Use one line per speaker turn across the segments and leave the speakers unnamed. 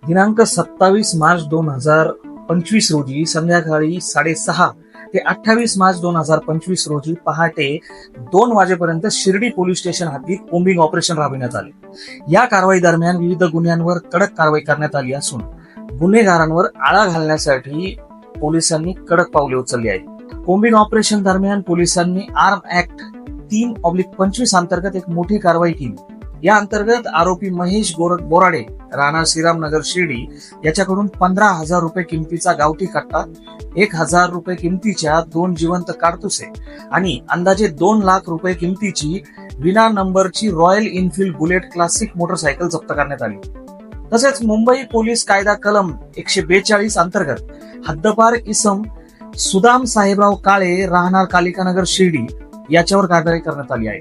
दिनांक 27 मार्च 2025 रोजी संध्याकाळी 6:30 ते 28 मार्च 2025 रोजी पहाटे 2 वाजेपर्यंत शिर्डी पोलीस स्टेशन हद्दीत कोम्बिंग ऑपरेशन राबविण्यात आले। या कारवाई दरम्यान विविध गुन्ह्यांवर कडक कारवाई करण्यात आली असून गुन्हेगारांवर आळा घालण्यासाठी पोलिसांनी कडक पावले उचलली आहेत। कोम्बिंग ऑपरेशन दरम्यान पोलिसांनी आर्म ऍक्ट 3/25 अंतर्गत एक मोठी कारवाई केली। या अंतर्गत आरोपी महेश गोरख बोराडे राणा श्रीरामनगर शिर्डी याच्याकडून 15,000 रुपये किमतीचा गावठी कट्टा, 1,000 रुपये किमतीच्या 2 जिवंत काडतुसे आणि अंदाजे 2 लाख रुपये किमतीची विना नंबरची royal Enfield bullet classic motorcycle जप्त करण्यात आली। तसेच मुंबई पोलीस कायदा कलम 142 अंतर्गत हद्दपार इसम सुदाम साहेबराव काळे राहणार कालिकानगर शिर्डी याच्यावर कारवाई करण्यात आली आहे।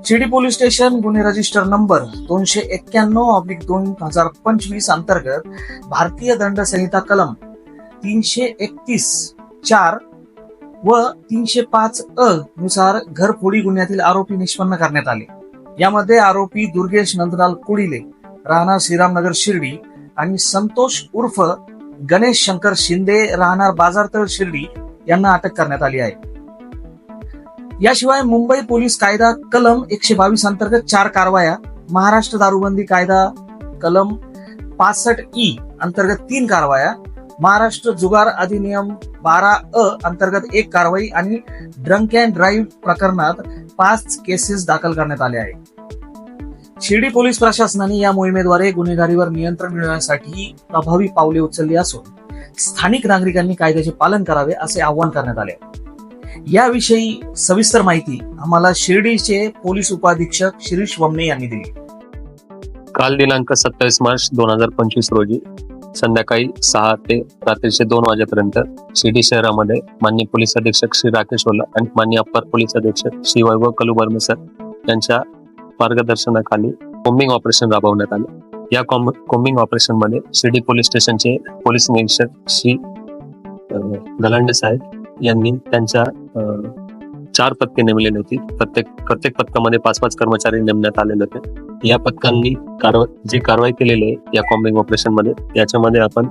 शिर्डी पोलीस स्टेशन गुन्हे रजिस्टर नंबर 291/2025 अंतर्गत भारतीय दंड संहिता कलम 331(4) व 305(अ) नुसार घरफोडी गुन्ह्यातील आरोपी निष्पन्न करण्यात आले। यामध्ये आरोपी दुर्गेश नंदलाल कुडिले राहणार श्रीरामनगर शिर्डी आणि संतोष उर्फ गणेश शंकर शिंदे राहणार बाजारतळ शिर्डी यांना अटक करण्यात आली आहे। याशिवाय मुंबई पोलीस कायदा कलम 122 अंतर्गत 4 कारवाया, महाराष्ट्र दारूबंदी कायदा कलम 65(ई) अंतर्गत 3 कारवाया, महाराष्ट्र जुगार अधिनियम 12(अ) अंतर्गत 1 कारवाई आणि ड्रंक अँड ड्राईव्ह प्रकरणात 5 केसेस दाखल करण्यात आले आहे। शिर्डी पोलीस प्रशासनाने या मोहिमेद्वारे गुन्हेगारीवर नियंत्रण मिळवण्यासाठी प्रभावी पावले उचलली असून स्थानिक नागरिकांनी कायद्याचे पालन करावे असे आवाहन करण्यात आले। याविषयी सविस्तर माहिती आम्हाला शिर्डीचे पोलीस उपाधीक्षक शिरीष वमने यांनी दिली।
काल दिनांक 27 मार्च 2025 रोजी संध्याकाळी 6 ते रात्रीचे 2 वाजेपर्यंत शिर्डी शहरामध्ये माननीय पोलीस अधीक्षक श्री राकेश ओला आणि माननीय अप्पर पोलीस अधीक्षक श्री वैभव कलुबर्मे सर यांच्या मार्गदर्शनाखाली कोम्बिंग ऑपरेशन राबवण्यात आले। या कोम्बिंग ऑपरेशन मध्ये शिर्डी पोलीस स्टेशनचे पोलीस निरीक्षक श्री गलांडे साहेब यांनी त्यांच्या 4 पथके नेमलेली होती। प्रत्येक पथकामध्ये 5-5 कर्मचारी नेमण्यात आलेले होते। या पथकांनी जी कारवाई केलेली आहे या कॉम्बिंग ऑपरेशन मध्ये, याच्यामध्ये आपण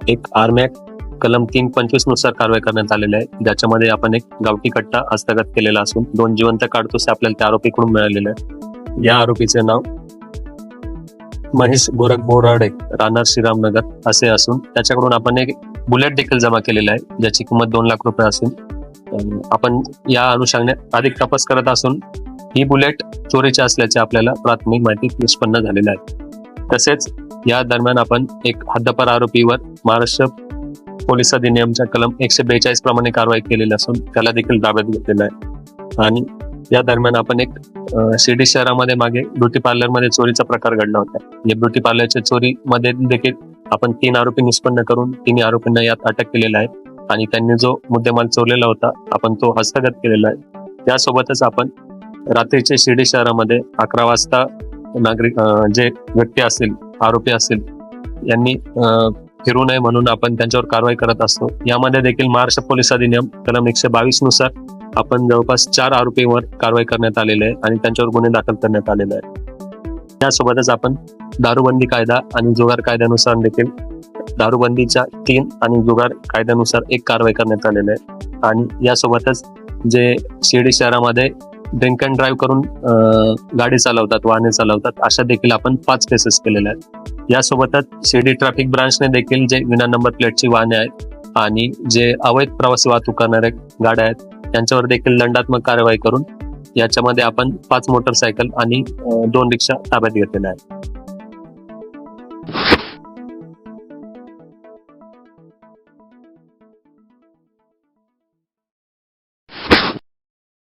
एक आर्म ऍक्ट कलम 3/25 नुसार कारवाई करण्यात आलेली आहे, ज्याच्यामध्ये आपण एक गावठी कट्टा हस्तगत केलेला असून 2 जिवंत काडतुसे आपल्याला त्या आरोपीकडून मिळालेले आहे। या आरोपीचे नाव महेश गोरख बोराडे राहणार श्रीरामनगर असे असून त्याच्याकडून आपण एक बुलेट देखील जमा केलेला आहे, ज्याची किंमत 2 लाख रुपये असून आपण या अनुषंगाने अधिक तपास करत असून ही बुलेट चोरीची असल्याचे आपल्याला प्राथमिक माहिती निष्पन्न झालेली आहे। तसेच या दरम्यान आपण एक हद्दपार आरोपीवर महाराष्ट्र पोलीस अधिनियमच्या कलम 142 प्रमाणे कारवाई केलेली असून त्याला देखील ताब्यात घेतलेला आहे। आणि या दरम्यान आपण एक शिर्डी शहरामध्ये मागे ब्युटी पार्लर मध्ये चोरीचा प्रकार घडला होता। या ब्युटी पार्लरच्या चोरीमध्ये देखील आपण 3 आरोपी निष्पन्न करून 3 आरोपींना यात अटक केलेला आहे आणि त्यांनी जो मुद्देमाल चोरलेला होता आपण तो हस्तगत केलेला आहे। त्यासोबतच आपण रात्रीचे शिर्डी शहरामध्ये 11 वाजता नागरिक जे व्यक्ती असतील, आरोपी असतील, यांनी फिरू नये म्हणून आपण त्यांच्यावर कारवाई करत असतो। यामध्ये देखील महाराष्ट्र पोलीस अधिनियम कलम 122 नुसार आपण जवळपास 4 आरोपींवर कारवाई करण्यात आलेली आहे आणि त्यांच्यावर गुन्हे दाखल करण्यात आलेले आहे। त्यासोबतच आपण दारूबंदी कायदा आणि जुगार कायद्यानुसार देखील दारूबंदीच्या 3 आणि जुगार कायद्यानुसार 1 कारवाई करण्यात आलेली आहे। आणि यासोबतच जे शिर्डी शहरामध्ये ड्रिंक अँड ड्राईव्ह करून गाडी चालवतात, वाहने चालवतात, अशा देखील आपण 5 केसेस केलेल्या आहेत। यासोबतच शिर्डी ट्रॅफिक ब्रांचने देखील जे विना नंबर प्लेटची वाहने आहेत आणि जे अवैध प्रवासी वाहतूक करणारे गाड्या आहेत त्यांच्यावर देखील दंडात्मक कारवाई करून याच्यामध्ये आपण 5 मोटरसायकल आणि 2 रिक्षा ताब्यात घेतलेल्या आहेत।